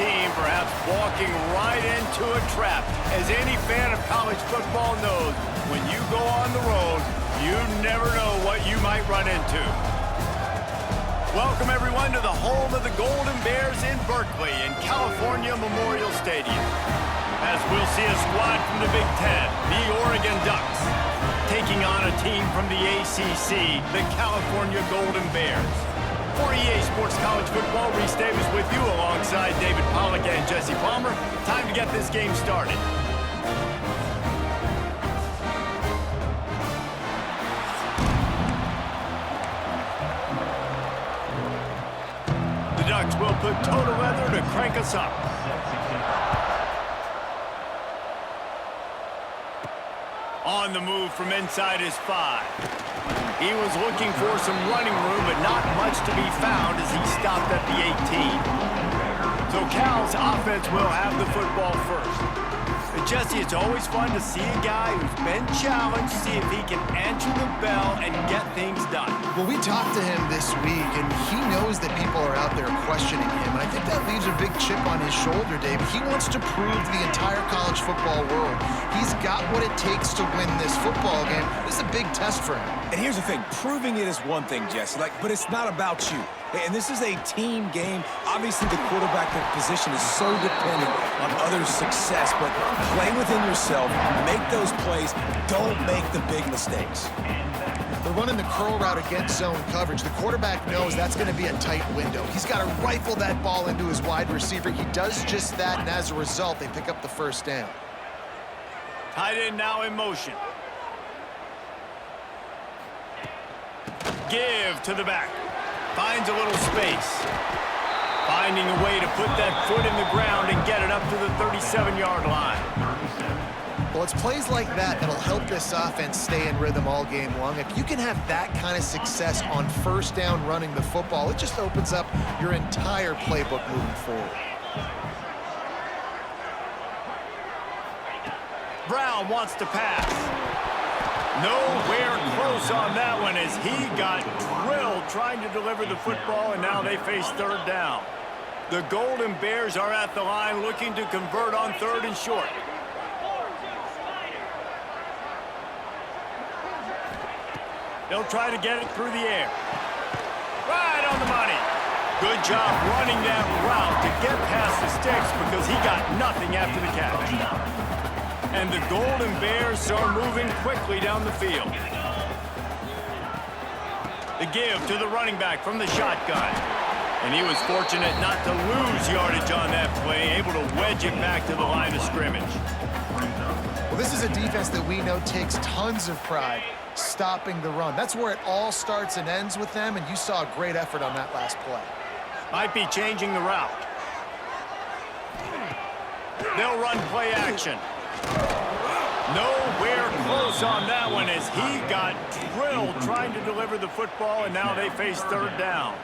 team perhaps walking right into a trap. As any fan of college football knows, when you go on the road, you never know what you might run into. Welcome, everyone, to the home of the Golden Bears in Berkeley in California Memorial Stadium. As we'll see a squad from the Big Ten, the Oregon Ducks, taking on a team from the ACC, the California Golden Bears. For EA Sports College Football, Reese Davis with you alongside David Pollack and Jesse Palmer. Time to get this game started. The Ducks will put total weather to crank us up. On the move from inside his 5. He was looking for some running room, but not much to be found as he stopped at the 18. So Cal's offense will have the football first. But Jesse, it's always fun to see a guy who's been challenged, see if he can answer the bell and get things done. Well, we talked to him this week, and he knows that people are out there questioning him. And I think that leaves a big chip on his shoulder, Dave. He wants to prove to the entire college football world he's got what it takes to win this football game. This is a big test for him. And here's the thing, proving it is one thing, Jesse, but it's not about you. And this is a team game. Obviously, the quarterback position is so dependent on others' success, but play within yourself, make those plays, don't make the big mistakes. They're running the curl route against zone coverage. The quarterback knows that's going to be a tight window. He's got to rifle that ball into his wide receiver. He does just that, and as a result, they pick up the first down. Tight end now in motion. Give to the back. Finds a little space. Finding a way to put that foot in the ground and get it up to the 37-yard line. Well, it's plays like that that'll help this offense stay in rhythm all game long. If you can have that kind of success on first down running the football, it just opens up your entire playbook moving forward. Brown wants to pass. Nowhere close on that one as he got drilled trying to deliver the football, and now they face third down. The Golden Bears are at the line looking to convert on 3rd and short. They'll try to get it through the air. Right on the money. Good job running that route to get past the sticks because he got nothing after the catch. And the Golden Bears are moving quickly down the field. The give to the running back from the shotgun. And he was fortunate not to lose yardage on that play, able to wedge it back to the line of scrimmage. Well, this is a defense that we know takes tons of pride stopping the run. That's where it all starts and ends with them, and you saw a great effort on that last play. Might be changing the route. They'll run play action. Nowhere close on that one as he got drilled trying to deliver the football, and now they face third down.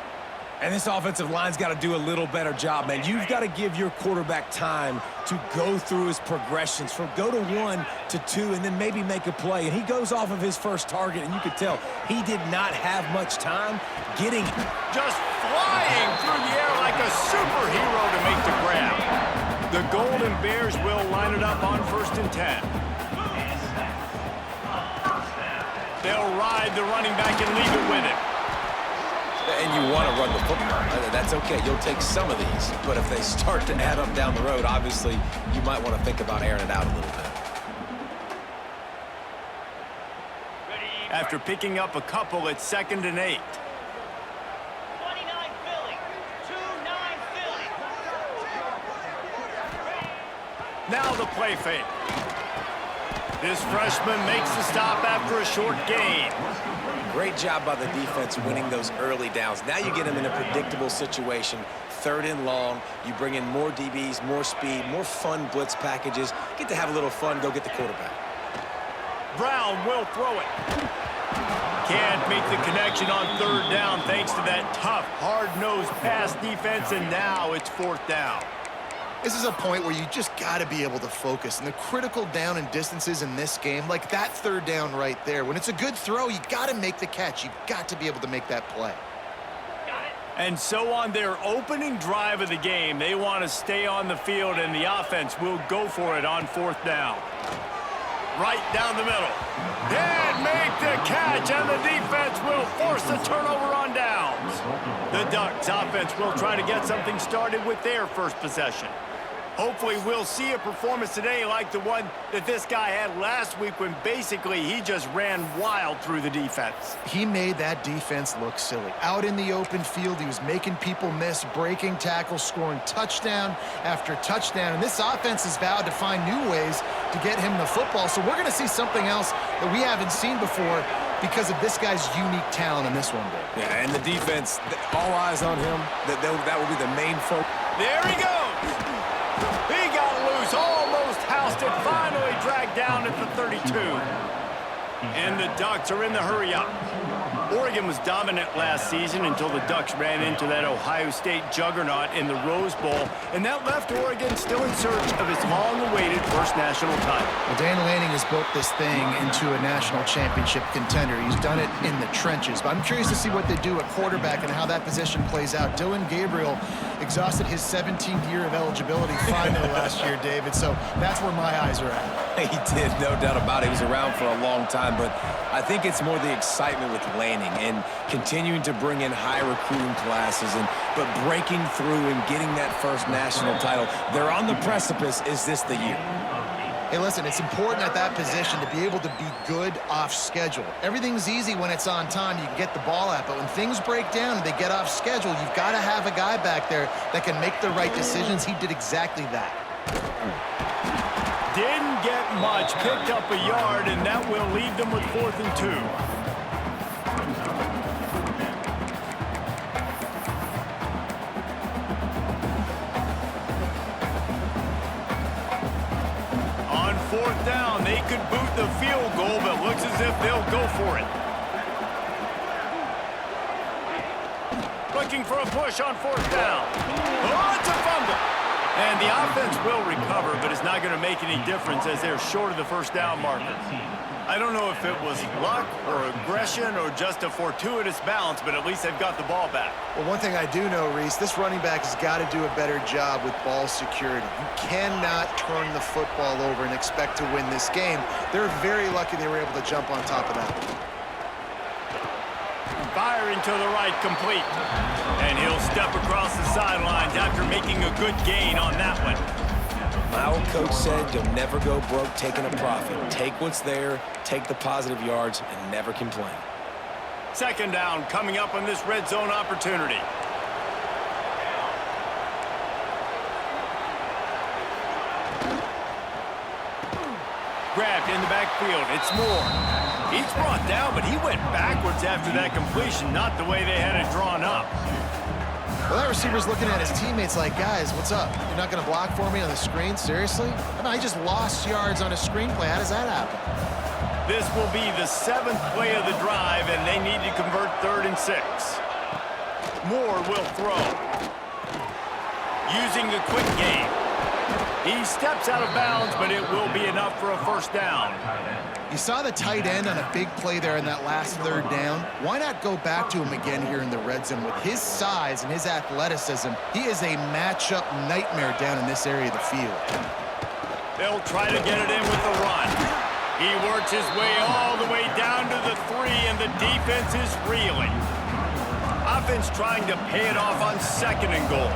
And this offensive line's got to do a little better job, man. You've got to give your quarterback time to go through his progressions from go to 1 to 2 and then maybe make a play. And he goes off of his first target, and you could tell he did not have much time getting it. Just flying through the air like a superhero to make the grab. The Golden Bears will line it up on 1st and 10. They'll ride the running back and leave it with him. And you want to run the football. That's okay. You'll take some of these. But if they start to add up down the road, obviously, you might want to think about airing it out a little bit. After picking up a couple, it's 2nd and 8. 29 Philly. 2-9 Philly. Now the play fake. This freshman makes the stop after a short gain. Great job by the defense winning those early downs. Now you get them in a predictable situation. 3rd and long. You bring in more DBs, more speed, more fun blitz packages. Get to have a little fun. Go get the quarterback. Brown will throw it. Can't make the connection on 3rd down thanks to that tough, hard-nosed pass defense, and now it's 4th down. This is a point where you just got to be able to focus. And the critical down and distances in this game, like that 3rd down right there, when it's a good throw, you got to make the catch. You've got to be able to make that play. And so on their opening drive of the game, they want to stay on the field, and the offense will go for it on 4th down. Right down the middle. And make the catch, and the defense will force the turnover on downs. The Ducks offense will try to get something started with their first possession. Hopefully we'll see a performance today like the one that this guy had last week when basically he just ran wild through the defense. He made that defense look silly. Out in the open field, he was making people miss, breaking tackles, scoring touchdown after touchdown. And this offense has vowed to find new ways to get him the football. So we're going to see something else that we haven't seen before because of this guy's unique talent in this one. Yeah, and the defense, all eyes on him. That will be the main focus. There he goes. He got loose, almost housed it, finally dragged down at the 32. And the Ducks are in the hurry-up. Oregon was dominant last season until the Ducks ran into that Ohio State juggernaut in the Rose Bowl, and that left Oregon still in search of its long-awaited first national title. Well, Dan Lanning has built this thing into a national championship contender. He's done it in the trenches, but I'm curious to see what they do at quarterback and how that position plays out. Dylan Gabriel exhausted his 17th year of eligibility finally last year, David, so that's where my eyes are at. He did, no doubt about it. He was around for a long time, but I think it's more the excitement with Lanning and continuing to bring in high recruiting classes, but breaking through and getting that first national title. They're on the precipice. Is this the year? Hey, listen, it's important at that position to be able to be good off schedule. Everything's easy when it's on time. You can get the ball out, but when things break down and they get off schedule, you've got to have a guy back there that can make the right decisions. He did exactly that. Didn't get much, picked up a yard, and that will leave them with 4th and 2. On 4th down, they could boot the field goal, but looks as if they'll go for it. Looking for a push on 4th down. Oh, it's a fumble. And the offense will recover, but it's not going to make any difference as they're short of the first down marker. I don't know if it was luck or aggression or just a fortuitous bounce, but at least they've got the ball back. Well, one thing I do know, Reese, this running back has got to do a better job with ball security. You cannot turn the football over and expect to win this game. They're very lucky they were able to jump on top of that. Firing to the right, complete. And he'll step across the sidelines after making a good gain on that one. My old coach said you'll never go broke taking a profit. Take what's there, take the positive yards, and never complain. 2nd down coming up on this red zone opportunity. Grabbed in the backfield. It's Moore. He's brought down, but he went backwards after that completion, not the way they had it drawn up. Well, that receiver's looking at his teammates like, guys, what's up? You're not going to block for me on the screen? Seriously? I mean, I just lost yards on a screenplay. How does that happen? This will be the 7th play of the drive, and they need to convert 3rd and 6. Moore will throw. Using the quick game. He steps out of bounds, but it will be enough for a first down. You saw the tight end on a big play there in that last 3rd down. Why not go back to him again here in the red zone? With his size and his athleticism, he is a matchup nightmare down in this area of the field. They'll try to get it in with the run. He works his way all the way down to the 3, and the defense is reeling. Offense trying to pay it off on 2nd and goal.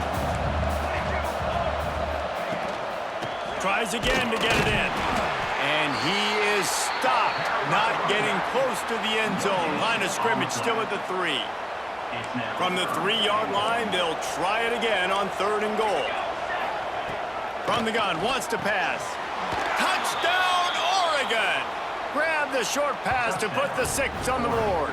Tries again to get it in. And he is stopped, not getting close to the end zone. Line of scrimmage still at the 3. From the 3-yard line, they'll try it again on 3rd and goal. From the gun, wants to pass. Touchdown, Oregon! Grab the short pass to put the 6 on the board.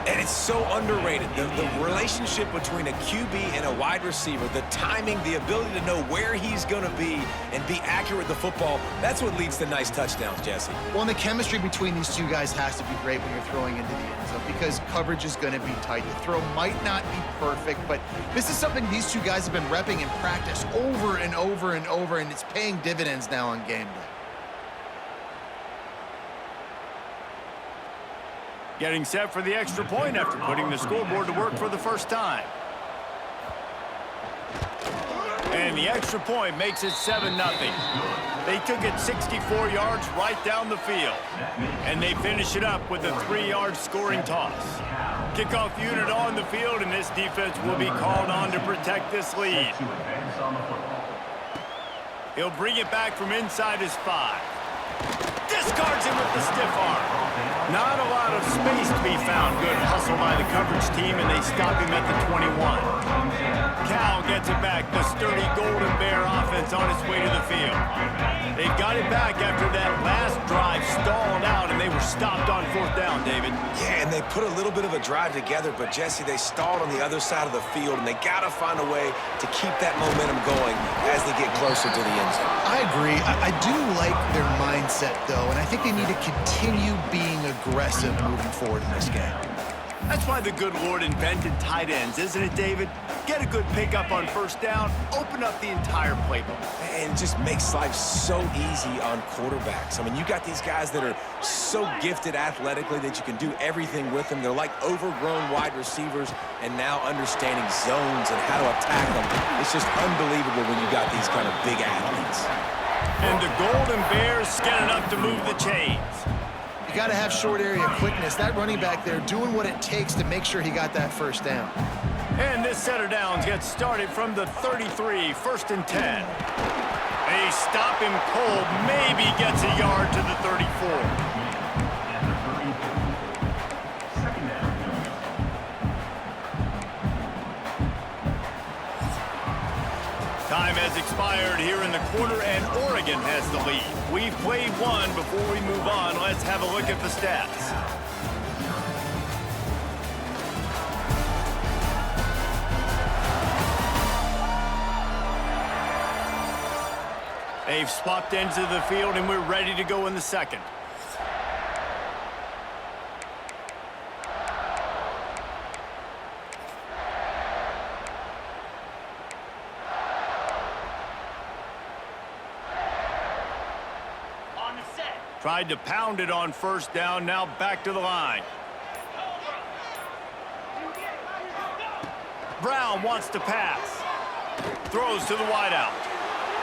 And it's so underrated. The relationship between a QB and a wide receiver, the timing, the ability to know where he's going to be and be accurate with the football, that's what leads to nice touchdowns, Jesse. Well, and the chemistry between these two guys has to be great when you're throwing into the end zone because coverage is going to be tight. The throw might not be perfect, but this is something these two guys have been repping in practice over and over and over, and it's paying dividends now on game day. Getting set for the extra point after putting the scoreboard to work for the first time. And the extra point makes it 7-0. They took it 64 yards right down the field. And they finish it up with a 3-yard scoring toss. Kickoff unit on the field, and this defense will be called on to protect this lead. He'll bring it back from inside his 5. Discards him with the stiff arm. Not a lot of space to be found. Good hustle by the coverage team, and they stop him at the 21. Cal gets it back. The sturdy Golden Bear offense on its way to the field. They got it back after that last drive stalled out, and they were stopped on 4th down, David. Yeah, and they put a little bit of a drive together, but, Jesse, they stalled on the other side of the field, and they got to find a way to keep that momentum going as they get closer to the end zone. I agree. I do like their mindset, though, and I think they need to continue being aggressive moving forward in this game. That's why the good Lord invented tight ends, isn't it, David? Get a good pickup on 1st down, open up the entire playbook. And it just makes life so easy on quarterbacks. I mean, you got these guys that are so gifted athletically that you can do everything with them. They're like overgrown wide receivers, and now understanding zones and how to attack them. It's just unbelievable when you got these kind of big athletes. And the Golden Bears get enough to move the chains. You got to have short area quickness. That running back there doing what it takes to make sure he got that 1st down. And this set of downs gets started from the 33, 1st and 10. They stop him cold, maybe gets a yard to the 34. Time has expired here in the quarter, and Oregon has the lead. We've played one. Before we move on, let's have a look at the stats. They've swapped ends of the field, and we're ready to go in the second. Tried to pound it on 1st down, now back to the line. Brown wants to pass. Throws to the wideout.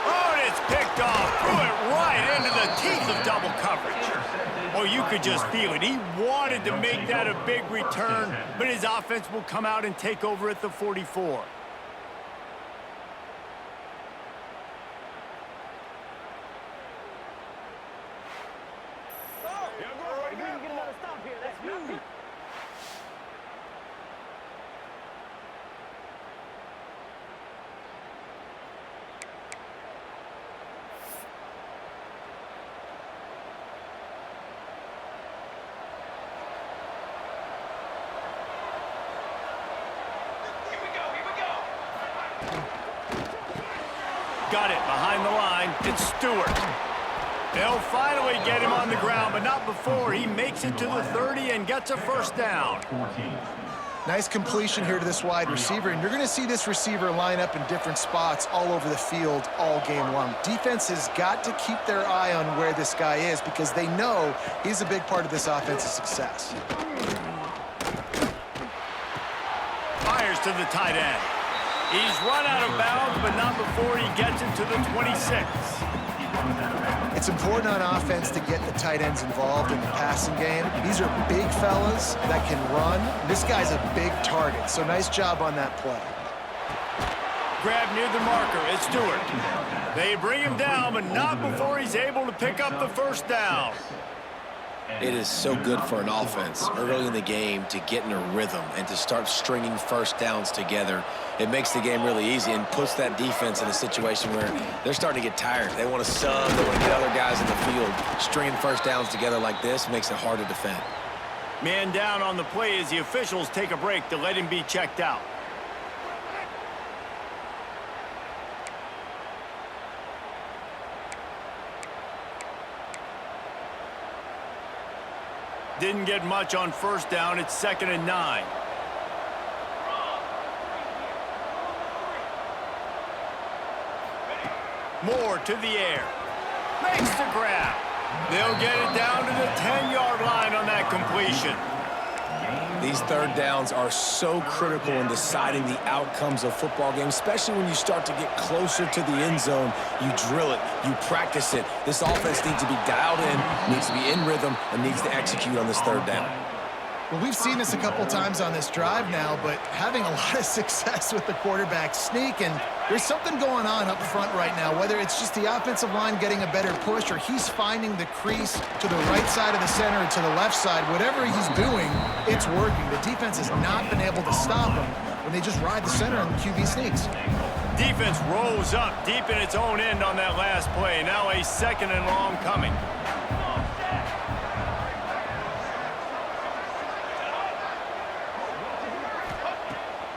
Oh, and it's picked off. Threw it right into the teeth of double coverage. Oh, you could just feel it. He wanted to make that a big return, but his offense will come out and take over at the 44. Got it behind the line. It's Stewart. They'll finally get him on the ground, but not before he makes it to the 30 and gets a 1st down. Nice completion here to this wide receiver, and you're going to see this receiver line up in different spots all over the field all game long. Defense has got to keep their eye on where this guy is because they know he's a big part of this offense's success. Fires to the tight end. He's run out of bounds, but not before he gets into the 26. It's important on offense to get the tight ends involved in the passing game. These are big fellas that can run. This guy's a big target, so nice job on that play. Grab near the marker. It's Stewart. They bring him down, but not before he's able to pick up the 1st down. It is so good for an offense early in the game to get in a rhythm and to start stringing 1st downs together. It makes the game really easy and puts that defense in a situation where they're starting to get tired. They want to sub, they want to get other guys in the field. Stringing 1st downs together like this makes it hard to defend. Man down on the play as the officials take a break to let him be checked out. Didn't get much on 1st down. It's 2nd and 9. Moore to the air. Makes the grab. They'll get it down to the 10-yard line on that completion. These third downs are so critical in deciding the outcomes of football games, especially when you start to get closer to the end zone. You drill it, you practice it. This offense needs to be dialed in, needs to be in rhythm, and needs to execute on this third down. Well, we've seen this a couple times on this drive now, but having a lot of success with the quarterback sneak, and there's something going on up front right now, whether it's just the offensive line getting a better push or he's finding the crease to the right side of the center or to the left side. Whatever he's doing, it's working. The defense has not been able to stop him when they just ride the center and the QB sneaks. Defense rose up deep in its own end on that last play. Now a 2nd and long coming.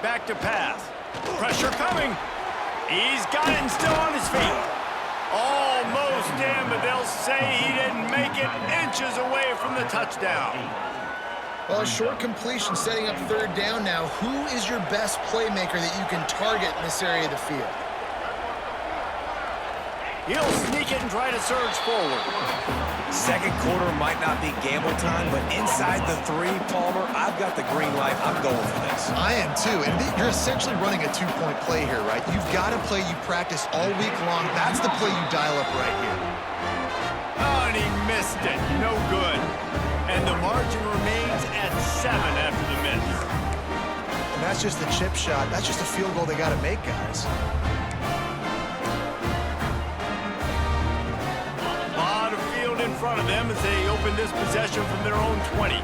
Back to pass. Pressure coming. He's got it and still on his feet. Almost in, but they'll say he didn't make it, inches away from the touchdown. Well, a short completion setting up third down now. Who is your best playmaker that you can target in this area of the field? He'll sneak it and try to surge forward. Second quarter might not be gamble time, but inside the 3, Palmer, I've got the green light. I'm going for this. I am too, and you're essentially running a 2-point play here, right? You've got a play you practice all week long. That's the play you dial up right here. Oh, and he missed it. No good. And the margin remains at 7 after the miss. And that's just a chip shot. That's just a field goal they got to make, guys. In front of them as they open this possession from their own 20.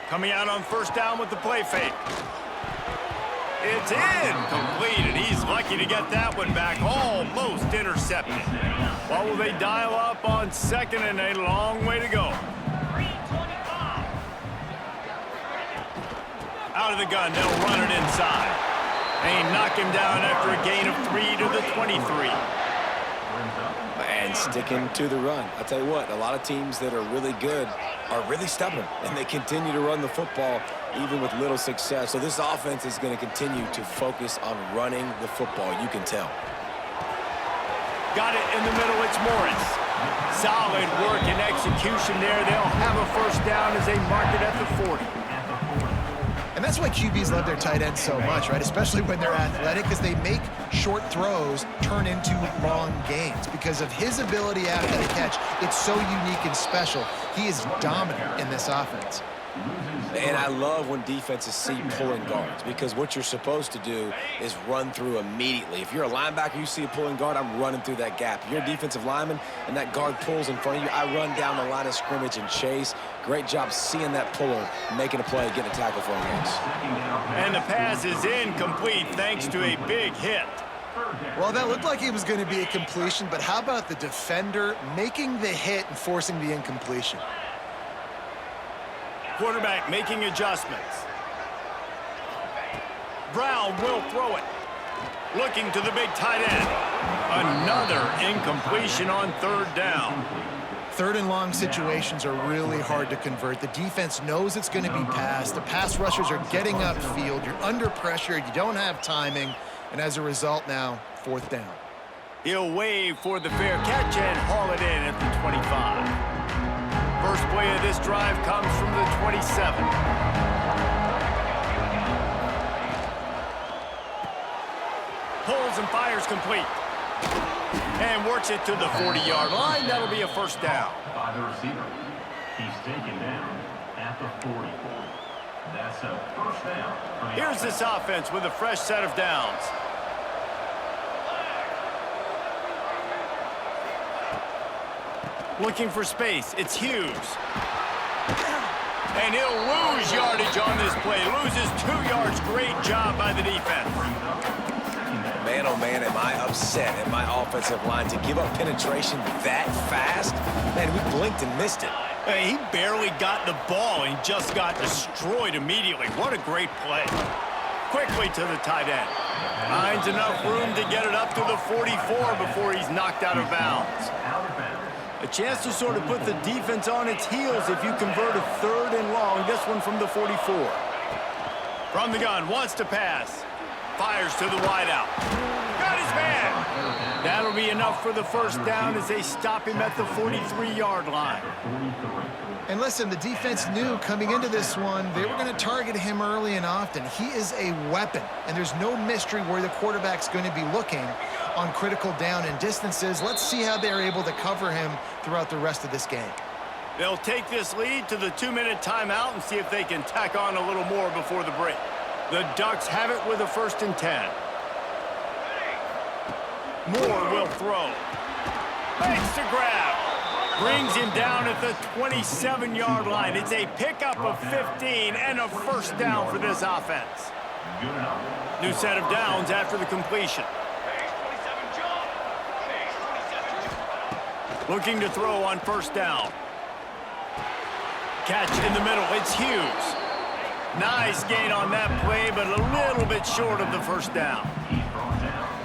Coming out on first down with the play fake. It's incomplete, and he's lucky to get that one back. Almost intercepted. What will they dial up on 2nd and a long way to go? Out of the gun, they'll run it inside. They knock him down after a gain of 3 to the 23. And sticking to the run. I'll tell you what, a lot of teams that are really good are really stubborn, and they continue to run the football even with little success. So this offense is going to continue to focus on running the football. You can tell. Got it in the middle. It's Morris. Solid work and execution there. They'll have a first down as they mark it at the 40. And that's why QBs love their tight ends so much, right? Especially when they're athletic, because they make short throws turn into long gains. Because of his ability after the catch, it's so unique and special. He is dominant in this offense. And I love when defenses see pulling guards, because what you're supposed to do is run through immediately. If you're a linebacker, you see a pulling guard, I'm running through that gap. If you're a defensive lineman and that guard pulls in front of you, I run down the line of scrimmage and chase. Great job seeing that puller, making a play, getting a tackle for a loss. And the pass is incomplete thanks to a big hit. Well, that looked like it was going to be a completion, but how about the defender making the hit and forcing the incompletion? Quarterback making adjustments. Brown will throw it. Looking to the big tight end. Another incompletion on third down. Third and long situations are really hard to convert. The defense knows it's going to be passed. The pass rushers are getting upfield. You're under pressure. You don't have timing. And as a result now, 4th down. He'll wave for the fair catch and haul it in at the 25. First play of this drive comes from the 27. Pulls and fires complete. And works it to the 40-yard line. That'll be a first down. By the receiver. He's taken down at the 44. That's a first down. Here's this offense with a fresh set of downs. Looking for space. It's Hughes. And he'll lose yardage on this play. Loses 2 yards. Great job by the defense. Man, oh man, am I upset at my offensive line to give up penetration that fast? Man, we blinked and missed it. Hey, he barely got the ball and just got destroyed immediately. What a great play. Quickly to the tight end. Finds enough room to get it up to the 44 before he's knocked out of bounds. A chance to sort of put the defense on its heels if you convert a 3rd and long. This one from the 44. From the gun, wants to pass. Fires to the wideout. Got his man. That'll be enough for the first down as they stop him at the 43-yard line. And listen, the defense knew coming into this one, they were going to target him early and often. He is a weapon, and there's no mystery where the quarterback's going to be looking on critical down and distances. Let's see how they're able to cover him throughout the rest of this game. They'll take this lead to the 2-minute timeout and see if they can tack on a little more before the break. The Ducks have it with a 1st and 10. Moore will throw. Makes the grab. Brings him down at the 27-yard line. It's a pickup of 15 and a first down for this offense. New set of downs after the completion. Looking to throw on 1st down. Catch in the middle. It's Hughes. Nice gain on that play, but a little bit short of the first down.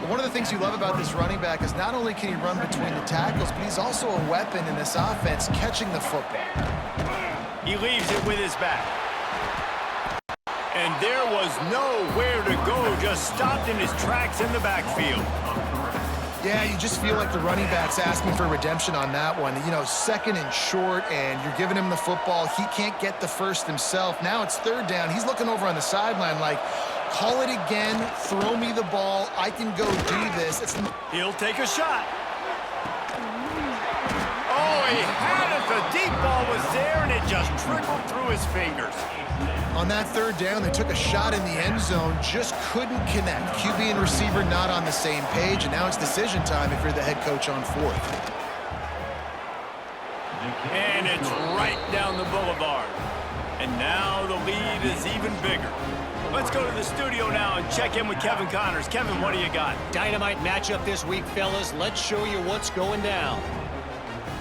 One of the things you love about this running back is not only can he run between the tackles, but he's also a weapon in this offense catching the football. He leaves it with his back. And there was nowhere to go, just stopped in his tracks in the backfield. Yeah, you just feel like the running back's asking for redemption on that one. You know, 2nd and short, and you're giving him the football. He can't get the first himself. Now it's 3rd down. He's looking over on the sideline like, call it again, throw me the ball, I can go do this. He'll take a shot. Oh, he had it. The deep ball was there, and it just trickled through his fingers. On that 3rd down, they took a shot in the end zone, just couldn't connect. QB and receiver not on the same page, and now it's decision time if you're the head coach on 4th. And it's right down the boulevard. And now the lead is even bigger. Let's go to the studio now and check in with Kevin Connors. Kevin, what do you got? Dynamite matchup this week, fellas. Let's show you what's going down.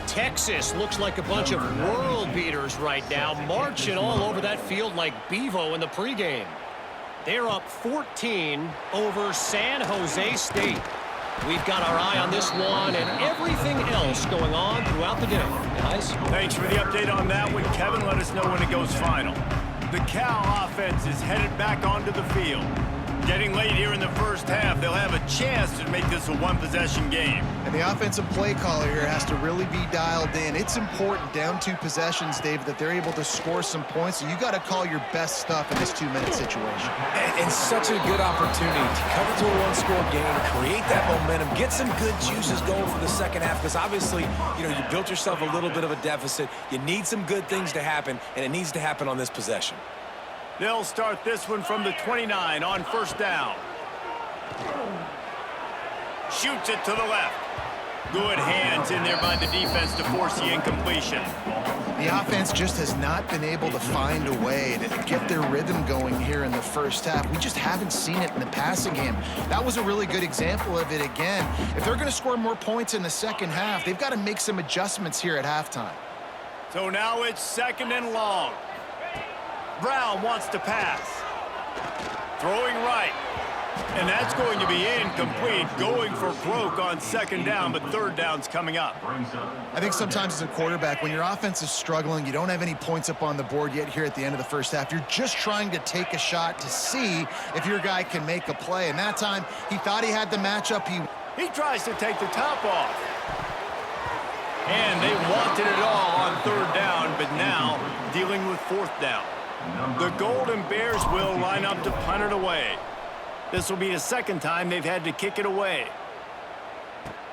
Texas looks like a bunch of world beaters right now, marching all over that field like Bevo in the pregame. They're up 14 over San Jose State. We've got our eye on this one and everything else going on throughout the day. Guys? Thanks for the update on that one, Kevin. Let us know when it goes final. The Cal offense is headed back onto the field. Getting late here in the first half, they'll have a chance to make this a one-possession game. And the offensive play caller here has to really be dialed in. It's important down 2 possessions, David, that they're able to score some points. So you got to call your best stuff in this 2-minute situation. And such a good opportunity to come to a one-score game, create that momentum, get some good juices going for the second half, because obviously, you built yourself a little bit of a deficit. You need some good things to happen, and it needs to happen on this possession. They'll start this one from the 29 on 1st down. Shoots it to the left. Good hands in there by the defense to force the incompletion. The offense just has not been able to find a way to get their rhythm going here in the first half. We just haven't seen it in the passing game. That was a really good example of it again. If they're going to score more points in the second half, they've got to make some adjustments here at halftime. So now it's 2nd and long. Brown wants to pass. Throwing right. And that's going to be incomplete. Going for broke on 2nd down, but 3rd down's coming up. I think sometimes as a quarterback, when your offense is struggling, you don't have any points up on the board yet here at the end of the first half. You're just trying to take a shot to see if your guy can make a play. And that time, he thought he had the matchup. He tries to take the top off. And they wanted it all on 3rd down, but now dealing with 4th down. The Golden Bears will line up to punt it away. This will be the 2nd time they've had to kick it away.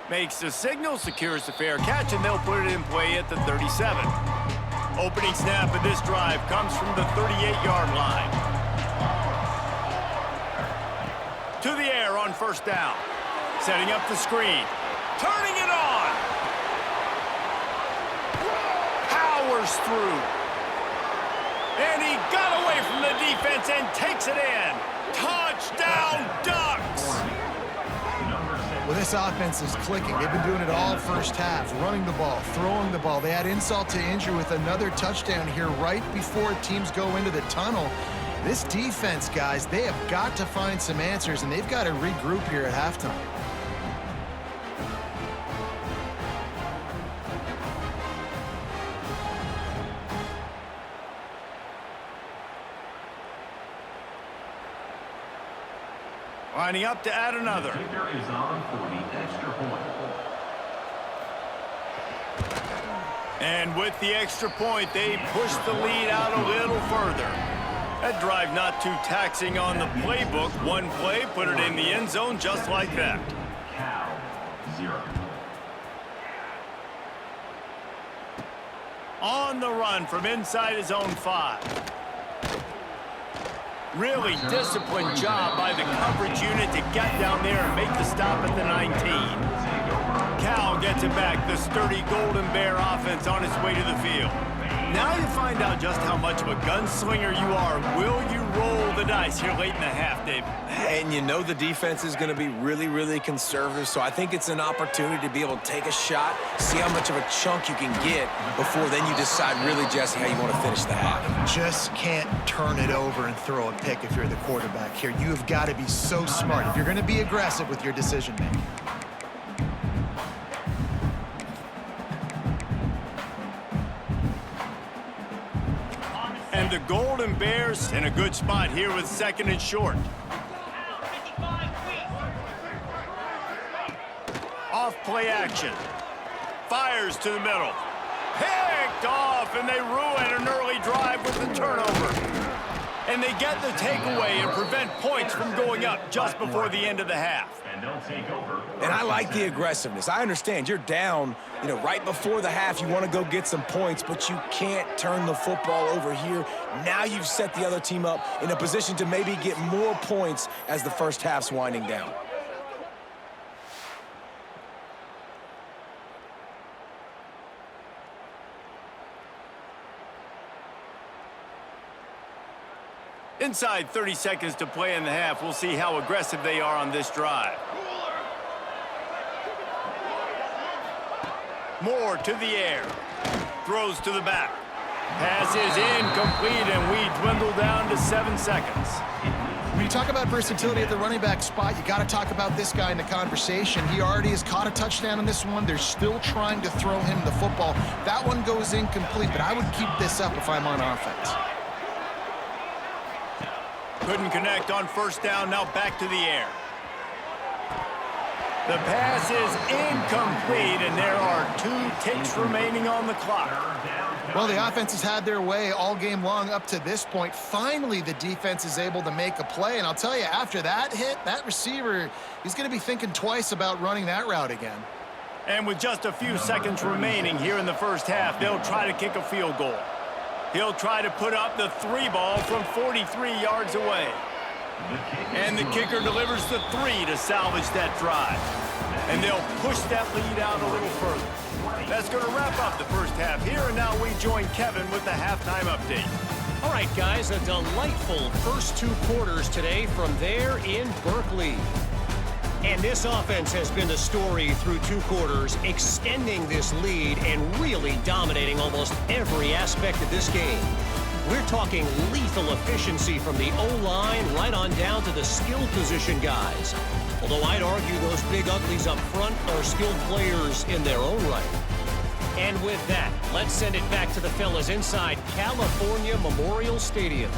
Makes the signal, secures the fair catch, and they'll put it in play at the 37. Opening snap of this drive comes from the 38-yard line. To the air on 1st down. Setting up the screen. Turning it on. Powers through. And he got away from the defense and takes it in. Touchdown, Ducks! Well, this offense is clicking. They've been doing it all first half, running the ball, throwing the ball. They had insult to injury with another touchdown here right before teams go into the tunnel. This defense, guys, they have got to find some answers, and they've got to regroup here at halftime. Lining up to add another. The kicker is on for the extra point. And with the extra point, they push the lead out a little further. That drive not too taxing on the playbook. One play, put it in the end zone just like that. Cal, 0. On the run from inside his own 5. Really disciplined job by the coverage unit to get down there and make the stop at the 19. Cal gets it back, the sturdy Golden Bear offense on its way to the field. Now you find out just how much of a gunslinger you are. Will you roll the dice here late in the half, Dave? And you know the defense is going to be really, really conservative, so I think it's an opportunity to be able to take a shot, see how much of a chunk you can get before then you decide really, Jesse, how you want to finish the half. Just can't turn it over and throw a pick if you're the quarterback here. You have got to be so smart if you're going to be aggressive with your decision-making. And the Golden Bears in a good spot here with 2nd and short. Off play action. Fires to the middle. Picked off, and they ruin an early drive with the turnover. And they get the takeaway and prevent points from going up just before the end of the half. And they'll take over. And I like the aggressiveness. I understand you're down, right before the half. You want to go get some points, but you can't turn the football over here. Now you've set the other team up in a position to maybe get more points as the first half's winding down. Inside 30 seconds to play in the half. We'll see how aggressive they are on this drive. Moore to the air. Throws to the back. Pass is incomplete, and we dwindle down to 7 seconds. When you talk about versatility at the running back spot, you got to talk about this guy in the conversation. He already has caught a touchdown in this one. They're still trying to throw him the football. That one goes incomplete, but I would keep this up if I'm on offense. Couldn't connect on first down, now back to the air. The pass is incomplete, and there are 2 ticks remaining on the clock. Well, the offense has had their way all game long up to this point. Finally, the defense is able to make a play, and I'll tell you, after that hit, that receiver, he's going to be thinking twice about running that route again. And with just a few seconds remaining here in the first half, they'll try to kick a field goal. He'll try to put up the 3 ball from 43 yards away. And the kicker delivers the 3 to salvage that drive. And they'll push that lead out a little further. That's going to wrap up the first half here, and now we join Kevin with the halftime update. All right, guys, a delightful first 2 quarters today from there in Berkeley. And this offense has been the story through 2 quarters, extending this lead and really dominating almost every aspect of this game. We're talking lethal efficiency from the O-line right on down to the skill position guys. Although I'd argue those big uglies up front are skilled players in their own right. And with that, let's send it back to the fellas inside California Memorial Stadium.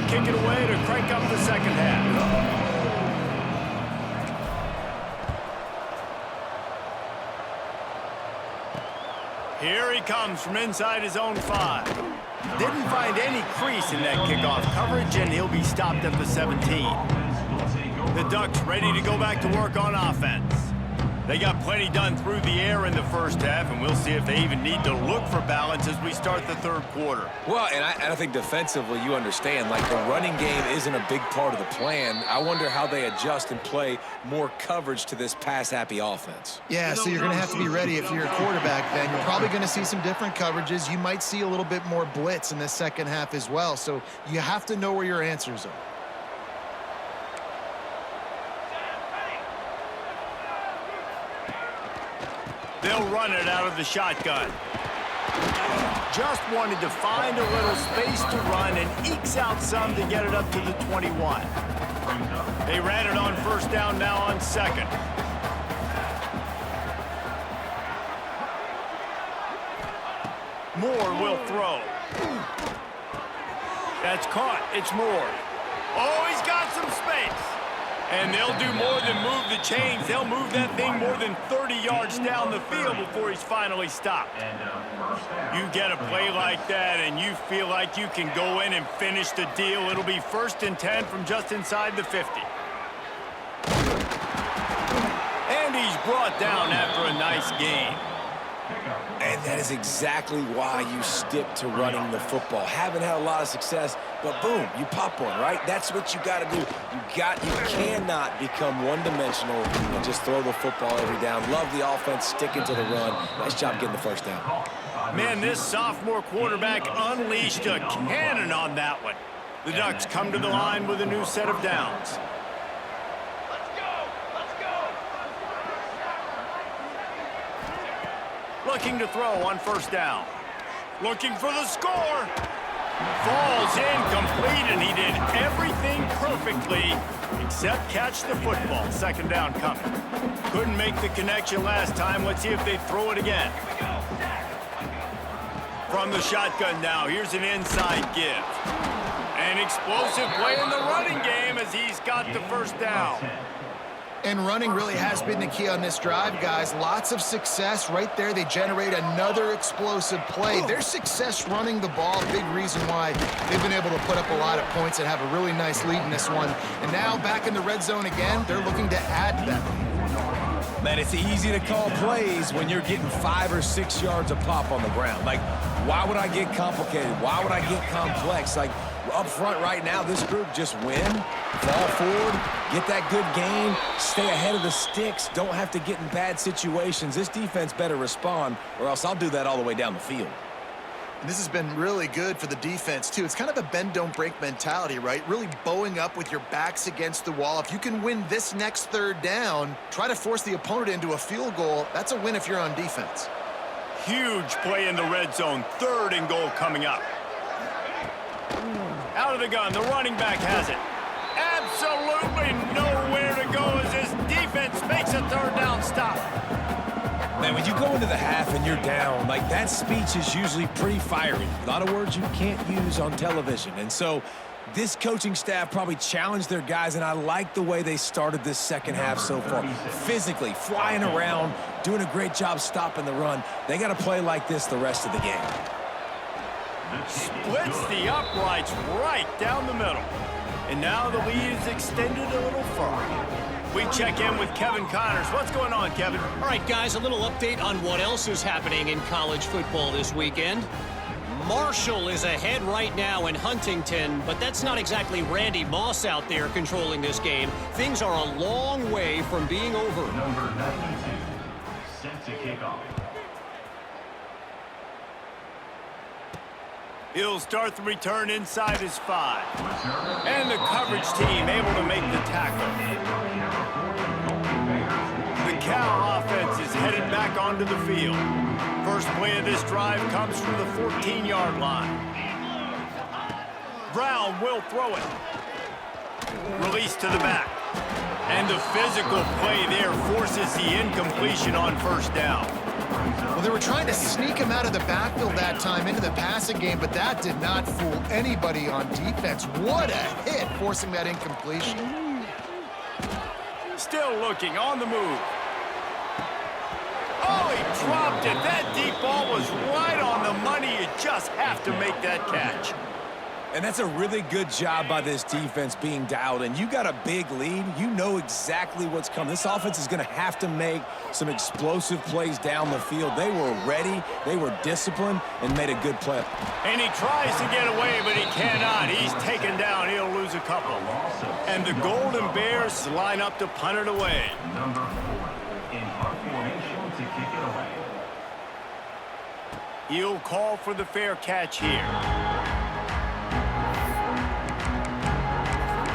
Kick it away to crank up the second half. Here he comes from inside his own 5. Didn't find any crease in that kickoff coverage, and he'll be stopped at the 17. The Ducks ready to go back to work on offense. They got plenty done through the air in the first half, and we'll see if they even need to look for balance as we start the third quarter. Well, and I think defensively you understand, like the running game isn't a big part of the plan. I wonder how they adjust and play more coverage to this pass-happy offense. Yeah, so you're going to have to be ready if you're a quarterback then. You're probably going to see some different coverages. You might see a little bit more blitz in the second half as well, so you have to know where your answers are. They'll run it out of the shotgun. just wanted to find a little space to run and ekes out some to get it up to the 21. They ran it on first down now on second. Moore will throw. That's caught. It's Moore. Oh, he's got some space. And they'll do more than move the chains. They'll move that thing more than 30 yards down the field before he's finally stopped. You get a play like that and you feel like you can go in and finish the deal. It'll be 1st and 10 from just inside the 50. And he's brought down after a nice gain. And that is exactly why you stick to running the football. Haven't had a lot of success, but boom, you pop one, right? That's what you got to do. You cannot become one-dimensional and just throw the football every down. Love the offense sticking to the run. Nice job getting the first down. Man, this sophomore quarterback unleashed a cannon on that one. The Ducks come to the line with a new set of downs. Looking to throw on first down. Looking for the score. Falls incomplete, and he did everything perfectly except catch the football. 2nd down coming. Couldn't make the connection last time. Let's see if they throw it again. From the shotgun now, here's an inside give. An explosive play in the running game as he's got the first down. And running really has been the key on this drive, guys. Lots of success right there. They generate another explosive play. Their success running the ball, big reason why they've been able to put up a lot of points and have a really nice lead in this one. And now back in the red zone again, they're looking to add that lead. Man, it's easy to call plays when you're getting 5 or 6 yards a pop on the ground. Like, why would I get complicated? Why would I get complex? Like, up front right now, this group just win, fall forward, get that good gain, stay ahead of the sticks, don't have to get in bad situations. This defense better respond, or else I'll do that all the way down the field. And this has been really good for the defense, too. It's kind of a bend-don't-break mentality, right? Really bowing up with your backs against the wall. If you can win this next 3rd down, try to force the opponent into a field goal. That's a win if you're on defense. Huge play in the red zone. 3rd and goal coming up. Out of the gun, the running back has it. Absolutely nowhere to go as this defense makes a 3rd down stop. Man, when you go into the half and you're down, like, that speech is usually pretty fiery. A lot of words you can't use on television. And so this coaching staff probably challenged their guys, and I like the way they started this second half so far. Physically, flying around, doing a great job stopping the run. They got to play like this the rest of the game. Splits the uprights right down the middle. And now the lead is extended a little further. We check in with Kevin Connors. What's going on, Kevin? All right, guys, a little update on what else is happening in college football this weekend. Marshall is ahead right now in Huntington, but that's not exactly Randy Moss out there controlling this game. Things are a long way from being over. Number 92, set to kick off. He'll start the return inside his 5. And the coverage team able to make the tackle. The Cal offense is headed back onto the field. First play of this drive comes from the 14-yard line. Brown will throw it. Release to the back. And the physical play there forces the incompletion on first down. Well, they were trying to sneak him out of the backfield that time into the passing game, but that did not fool anybody on defense. What a hit, forcing that incompletion. Still looking on the move. Oh, he dropped it. That deep ball was right on the money. You just have to make that catch. And that's a really good job by this defense being dialed in. You got a big lead. You know exactly what's coming. This offense is going to have to make some explosive plays down the field. They were ready, they were disciplined, and made a good play. And he tries to get away, but he cannot. He's taken down. He'll lose a couple. And the Golden Bears line up to punt it away. Number 4, in our formation to kick it away. He'll call for the fair catch here.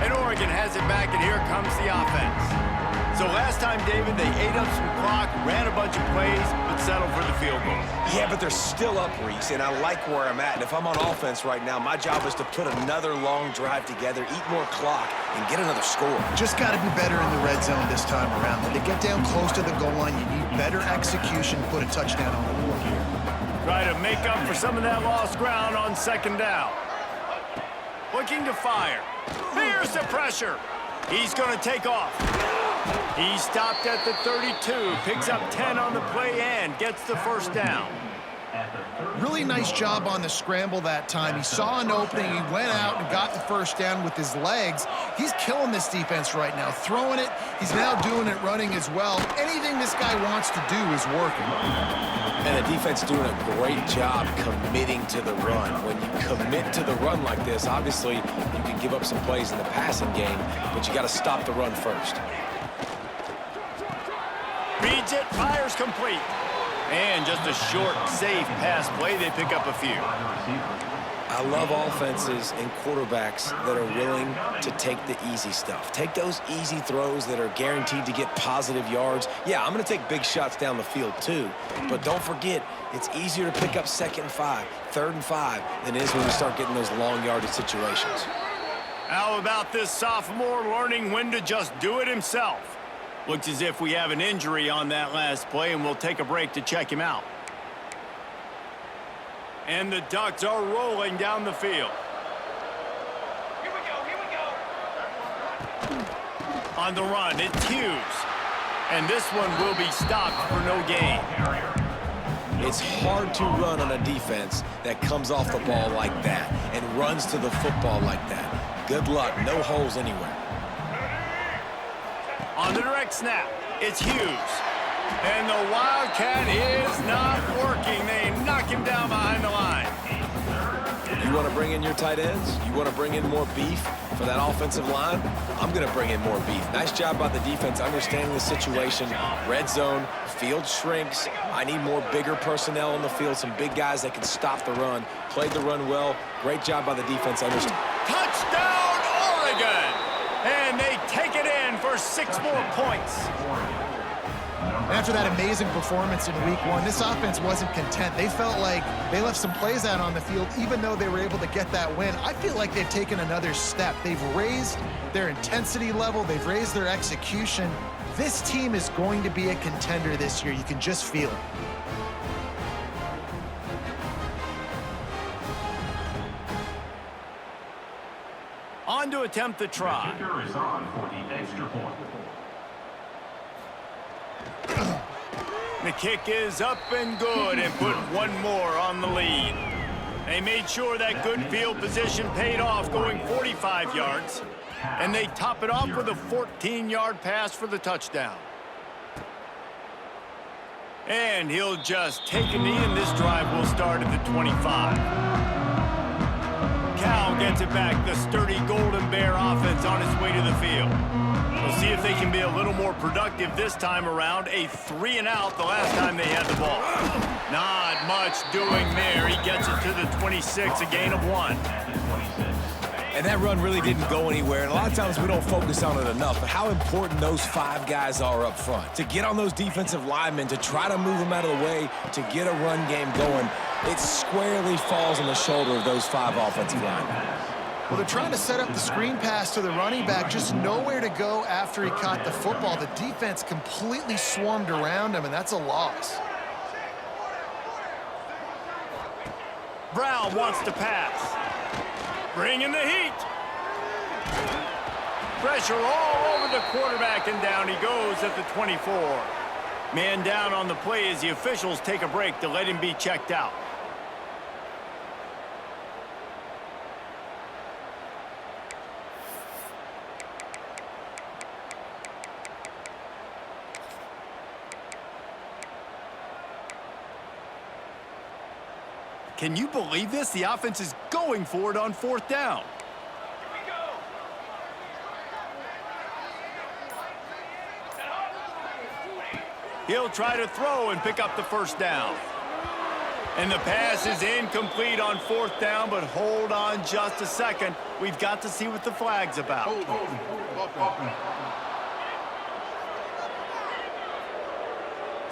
And Oregon has it back, and here comes the offense. So last time, David, they ate up some clock, ran a bunch of plays, but settled for the field goal. Yeah, but they're still up, Reese, and I like where I'm at. And if I'm on offense right now, my job is to put another long drive together, eat more clock, and get another score. Just got to be better in the red zone this time around. When they get down close to the goal line, you need better execution, put a touchdown on the board here. Try to make up for some of that lost ground on second down. Looking to fire. Here's the pressure. He's going to take off. He stopped at the 32, picks up 10 on the play and gets the first down. Really nice job on the scramble that time. He saw an opening, he went out and got the first down with his legs. He's killing this defense right now, throwing it. He's now doing it running as well. Anything this guy wants to do is working. And the defense doing a great job committing to the run. When you commit to the run like this, obviously you can give up some plays in the passing game, but you got to stop the run first. Reads it, fires complete. And just a short, safe pass play. They pick up a few. I love offenses and quarterbacks that are willing to take the easy stuff. Take those easy throws that are guaranteed to get positive yards. Yeah, I'm going to take big shots down the field too. But don't forget, it's easier to pick up 2nd and 5, 3rd and 5 than it is when we start getting those long yardage situations. How about this sophomore learning when to just do it himself? Looks as if we have an injury on that last play, and we'll take a break to check him out. And the Ducks are rolling down the field. Here we go. On the run, it's Hughes. And this one will be stopped for no gain. It's hard to run on a defense that comes off the ball like that and runs to the football like that. Good luck, no holes anywhere. On the direct snap, it's Hughes. And the Wildcat is not working. They knock him down behind the line. You want to bring in your tight ends? You want to bring in more beef for that offensive line? I'm going to bring in more beef. Nice job by the defense understanding the situation. Red zone, field shrinks. I need more bigger personnel on the field, some big guys that can stop the run. Played the run well. Great job by the defense understanding. Touchdown, Oregon! And they take it in for 6 more points. After that amazing performance in week 1, this offense wasn't content. They felt like they left some plays out on the field, even though they were able to get that win. I feel like they've taken another step. They've raised their intensity level. They've raised their execution. This team is going to be a contender this year. You can just feel it. On to attempt the try. The kicker is on for the extra point. The kick is up and good and put 1 more on the lead. They made sure that good field position paid off, going 45 yards. And they top it off with a 14-yard pass for the touchdown. And he'll just take a knee, and this drive will start at the 25. Cal gets it back. The sturdy Golden Bear offense on its way to the field. We'll see if they can be a little more productive this time around. A 3 and out the last time they had the ball. Not much doing there. He gets it to the 26, a gain of 1. And that run really didn't go anywhere. And a lot of times we don't focus on it enough, but how important those 5 guys are up front. To get on those defensive linemen, to try to move them out of the way, to get a run game going, it squarely falls on the shoulder of those 5 offensive linemen. Well, they're trying to set up the screen pass to the running back, just nowhere to go after he caught the football. The defense completely swarmed around him, and that's a loss. Brown wants to pass. Bringing the heat. Pressure all over the quarterback, and down he goes at the 24. Man down on the play as the officials take a break to let him be checked out. Can you believe this? The offense is going for it on 4th down. He'll try to throw and pick up the 1st down. And the pass is incomplete on 4th down, but hold on just a second. We've got to see what the flag's about.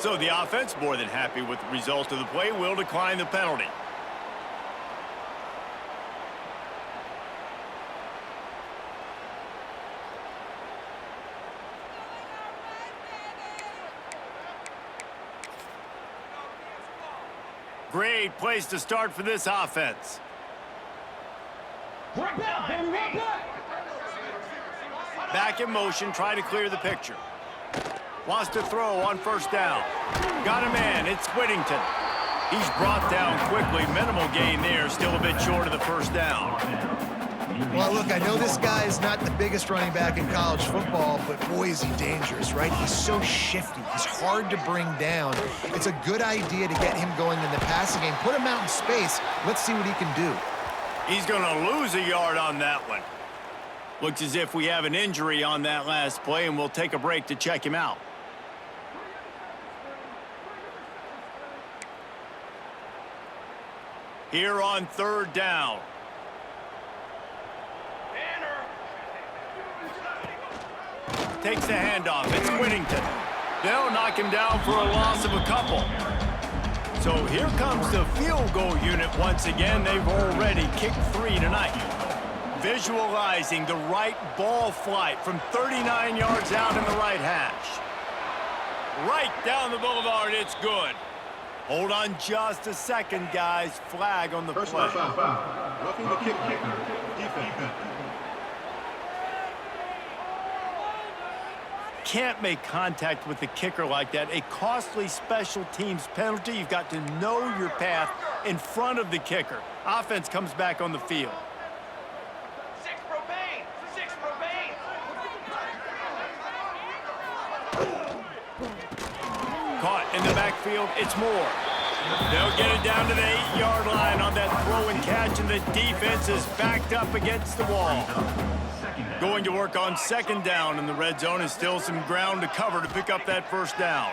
So the offense, more than happy with the result of the play, will decline the penalty. Great place to start for this offense. Back in motion, try to clear the picture. Wants to throw on first down. Got a man, it's Whittington. He's brought down quickly. Minimal gain there, still a bit short of the first down. Well, look, I know this guy is not the biggest running back in college football, but boy, is he dangerous, right? He's so shifty. He's hard to bring down. It's a good idea to get him going in the passing game. Put him out in space. Let's see what he can do. He's going to lose a yard on that one. Looks as if we have an injury on that last play, and we'll take a break to check him out. Here on third down. Takes the handoff. It's Whittington. They'll knock him down for a loss of a couple. So here comes the field goal unit once again. They've already kicked 3 tonight. Visualizing the right ball flight from 39 yards out in the right hash. Right down the boulevard, it's good. Hold on just a second, guys. Flag on the play. Roughing the kicker. Defense. Can't make contact with the kicker like that. A costly special teams penalty. You've got to know your path in front of the kicker. Offense comes back on the field. 6 propane! 6 propane! Caught in the backfield. It's Moore. They'll get it down to the 8-yard line on that throw and catch, and the defense is backed up against the wall. Going to work on second down in the red zone, and still some ground to cover to pick up that first down.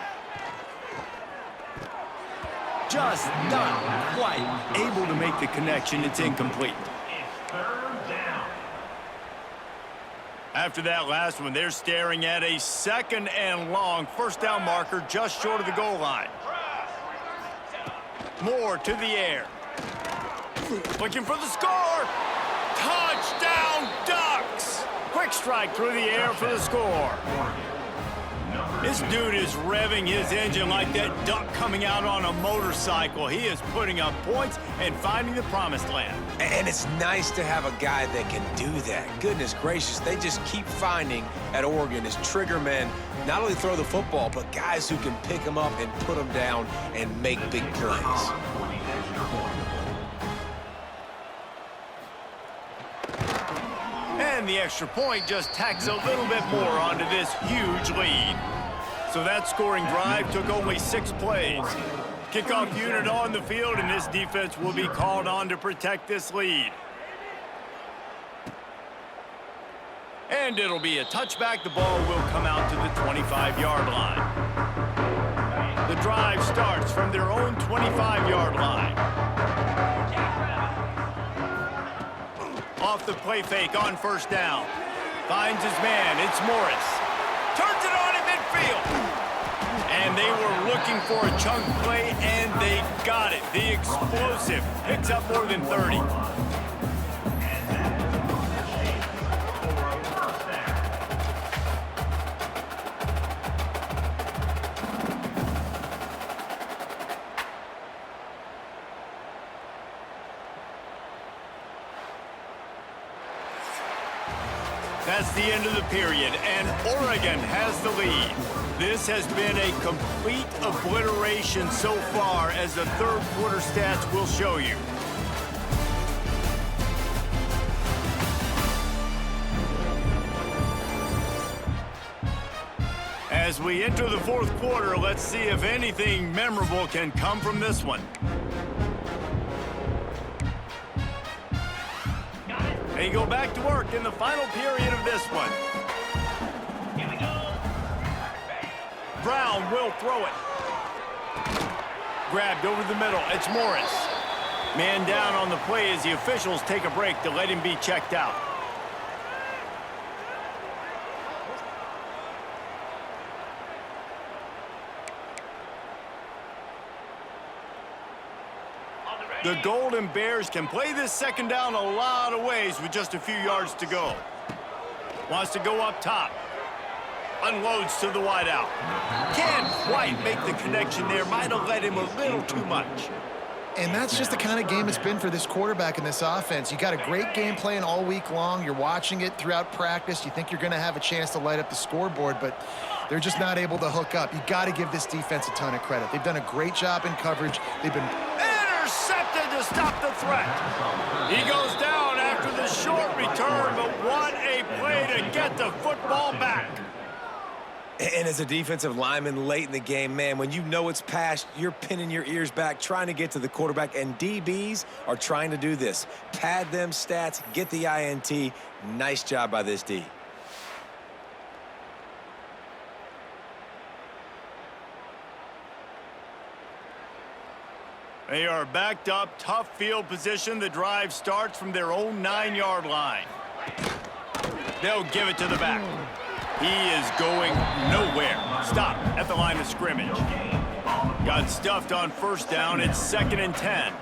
Just not quite able to make the connection. It's incomplete. After that last one, they're staring at a second and long first down marker just short of the goal line. Moore to the air. Looking for the score. Touchdown, Ducks! Quick strike through the air for the score. This dude is revving his engine like that duck coming out on a motorcycle. He is putting up points and finding the promised land. And it's nice to have a guy that can do that. Goodness gracious, they just keep finding at Oregon is trigger men, not only throw the football, but guys who can pick them up and put them down and make big plays. And the extra point just tacks a little bit more onto this huge lead. So that scoring drive took only 6 plays. Kickoff unit on the field, and this defense will be called on to protect this lead. And it'll be a touchback. The ball will come out to the 25-yard line. The drive starts from their own 25-yard line. Off the play fake on first down. Finds his man. It's Morris. Turns it on in midfield. And they were looking for a chunk play, and they got it. The explosive picks up more than 30. That's the end of the period, and Oregon has the lead. This has been a complete obliteration so far, as the third quarter stats will show you. As we enter the fourth quarter, let's see if anything memorable can come from this one. They go back to work in the final period of this one. Here we go. Brown will throw it. Grabbed over the middle. It's Morris. Man down on the play as the officials take a break to let him be checked out. The Golden Bears can play this second down a lot of ways with just a few yards to go. Wants to go up top. Unloads to the wideout. Can't quite make the connection there. Might have led him a little too much. And that's just the kind of game it's been for this quarterback in this offense. You got a great game plan all week long. You're watching it throughout practice. You think you're going to have a chance to light up the scoreboard, but they're just not able to hook up. You got to give this defense a ton of credit. They've done a great job in coverage. They've been intercepted to stop the threat. He goes down after the short return, but what a play to get the football back. And as a defensive lineman late in the game, man, when you know it's past, you're pinning your ears back, trying to get to the quarterback, and DBs are trying to do this. Pad them stats, get the INT. Nice job by this D. They are backed up, tough field position. The drive starts from their own 9-yard line. They'll give it to the back. He is going nowhere. Stop at the line of scrimmage. Got stuffed on first down. It's 2nd and 10.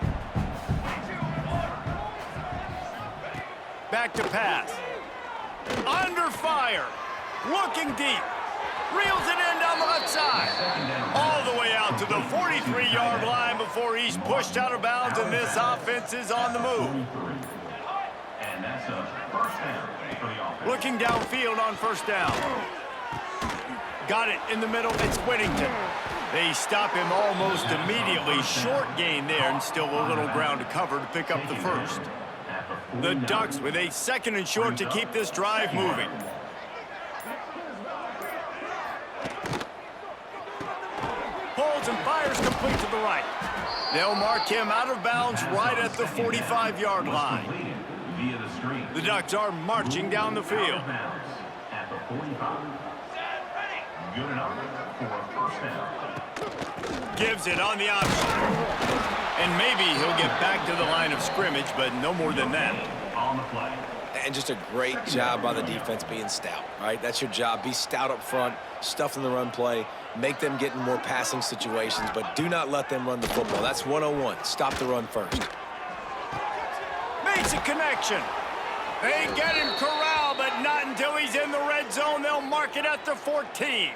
Back to pass. Under fire. Looking deep. Reels it in down the left side. All the way out to the 43-yard line before he's pushed out of bounds, and this offense is on the move. And that's a first down for the offense. Looking downfield on first down. Got it in the middle. It's Whittington. They stop him almost immediately. Short gain there, and still a little ground to cover to pick up the first. The Ducks with a 2nd and short to keep this drive moving. Pulls and fires complete to the right. They'll mark him out of bounds right at the 45-yard line. The Ducks are marching down the field. At the 45. Good enough for a first down. Gives it on the option. And maybe he'll get back to the line of scrimmage, but no more than that. On the play. And just a great job by the defense being stout, right? That's your job. Be stout up front, stuff in the run play, make them get in more passing situations, but do not let them run the football. That's 101. Stop the run first. Makes a connection. They get him corralled, but not until he's in the red zone. They'll mark it at the 14.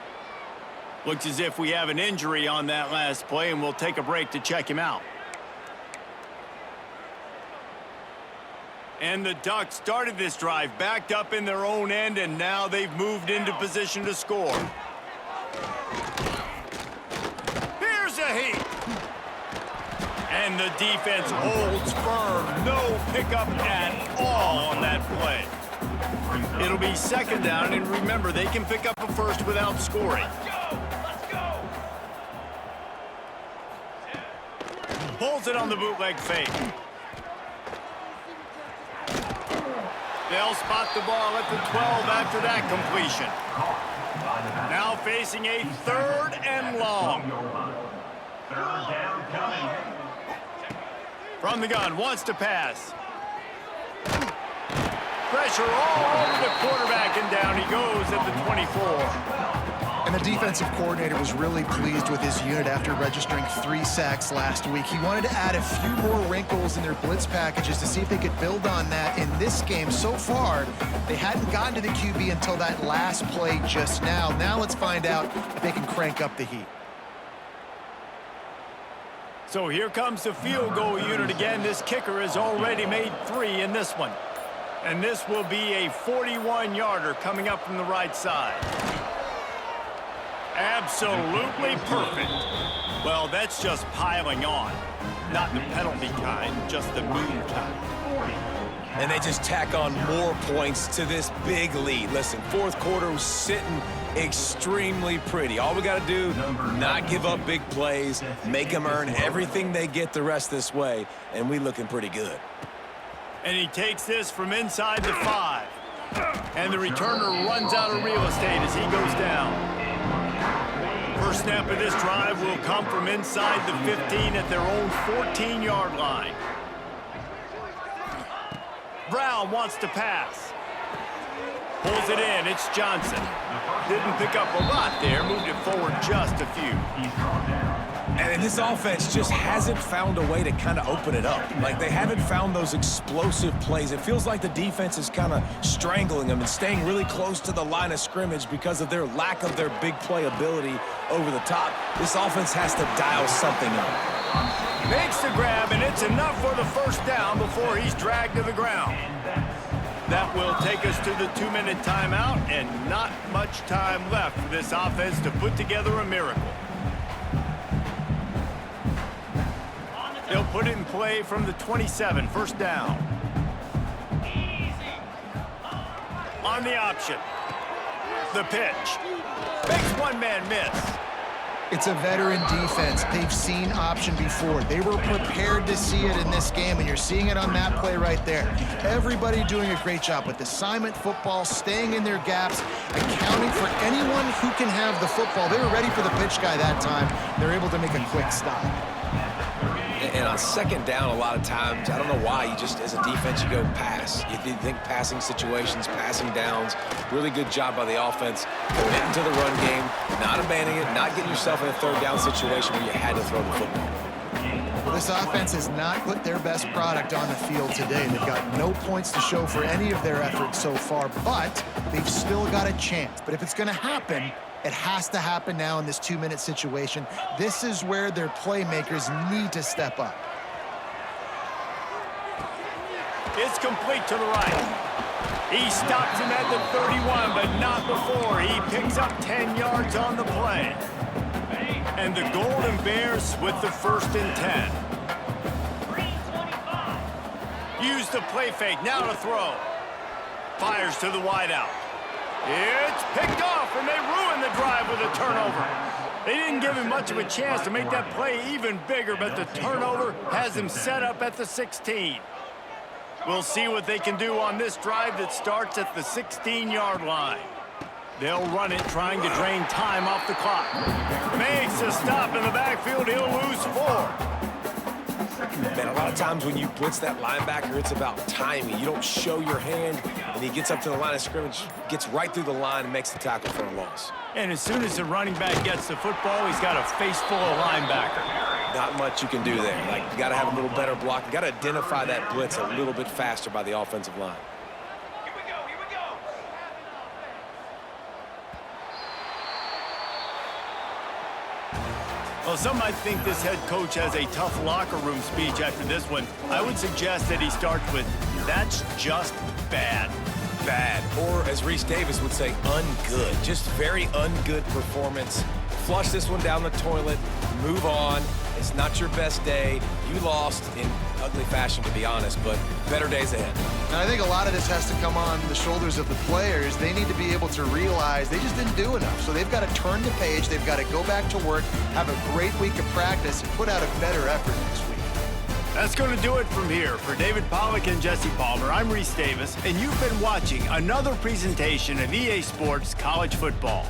Looks as if we have an injury on that last play, and we'll take a break to check him out. And the Ducks started this drive backed up in their own end, and now they've moved into position to score. Here's a heat. And the defense holds firm. No pickup at all on that play. It'll be 2nd down, and remember, they can pick up a first without scoring. Let's go! Pulls it on the bootleg fake. They'll spot the ball at the 12 after that completion. Now facing a 3rd and long. 3rd down coming. From the gun, wants to pass. Pressure all over the quarterback, and down he goes at the 24. And the defensive coordinator was really pleased with his unit after registering 3 sacks last week. He wanted to add a few more wrinkles in their blitz packages to see if they could build on that in this game. So far, they hadn't gotten to the QB until that last play just now. Now let's find out if they can crank up the heat. So here comes the field goal unit again. This kicker has already made 3 in this one. And this will be a 41-yarder coming up from the right side. Absolutely perfect. Well, that's just piling on. Not the penalty kind, just the boom kind. And they just tack on more points to this big lead. Listen, 4th quarter was sitting extremely pretty. All we got to do, not give up big plays, make them earn everything they get the rest this way, and we looking pretty good. And he takes this from inside the 5. And the returner runs out of real estate as he goes down. First snap of this drive will come from inside the 15 at their own 14-yard line. Brown wants to pass. Pulls it in. It's Johnson. Didn't pick up a lot there. Moved it forward just a few. And this offense just hasn't found a way to kind of open it up. Like, they haven't found those explosive plays. It feels like the defense is kind of strangling them and staying really close to the line of scrimmage because of their lack of their big play ability over the top. This offense has to dial something up. Makes the grab, and it's enough for the first down before he's dragged to the ground. That will take us to the 2-minute timeout, and not much time left for this offense to put together a miracle. They'll put it in play from the 27, first down. On the option. The pitch. Makes one man miss. It's a veteran defense. They've seen option before. They were prepared to see it in this game, and you're seeing it on that play right there. Everybody doing a great job with assignment football, staying in their gaps, accounting for anyone who can have the football. They were ready for the pitch guy that time. They're able to make a quick stop. And on second down, a lot of times, I don't know why, you just, as a defense, you go pass. You think passing situations, passing downs. Really good job by the offense, committing to the run game, not abandoning it, not getting yourself in a third down situation where you had to throw the football. Well, this offense has not put their best product on the field today. They've got no points to show for any of their efforts so far, but they've still got a chance. But if it's going to happen, it has to happen now in this 2-minute situation. This is where their playmakers need to step up. It's complete to the right. He stops him at the 31, but not before. He picks up 10 yards on the play. And the Golden Bears with the 1st and 10. Use the play fake, now to throw. Fires to the wideout. It's picked off, and they ruin the drive with a turnover. They didn't give him much of a chance to make that play even bigger, but the turnover has him set up at the 16. We'll see what they can do on this drive that starts at the 16-yard line. They'll run it, trying to drain time off the clock. Makes a stop in the backfield. He'll lose 4. Man, a lot of times when you blitz that linebacker, it's about timing. You don't show your hand, and he gets up to the line of scrimmage, gets right through the line, and makes the tackle for a loss. And as soon as the running back gets the football, he's got a face full of linebacker. Not much you can do there. Like, you got to have a little better block. You got to identify that blitz a little bit faster by the offensive line. Here we go, here we go. Well, some might think this head coach has a tough locker room speech after this one. I would suggest that he starts with, "That's just bad." Bad, or as Reese Davis would say, ungood. Just very ungood performance. Flush this one down the toilet, move on. It's not your best day. You lost in ugly fashion, to be honest, but better days ahead. And I think a lot of this has to come on the shoulders of the players. They need to be able to realize they just didn't do enough. So they've got to turn the page. They've got to go back to work, have a great week of practice, and put out a better effort next week. That's going to do it from here. For David Pollack and Jesse Palmer, I'm Reese Davis, and you've been watching another presentation of EA Sports College Football.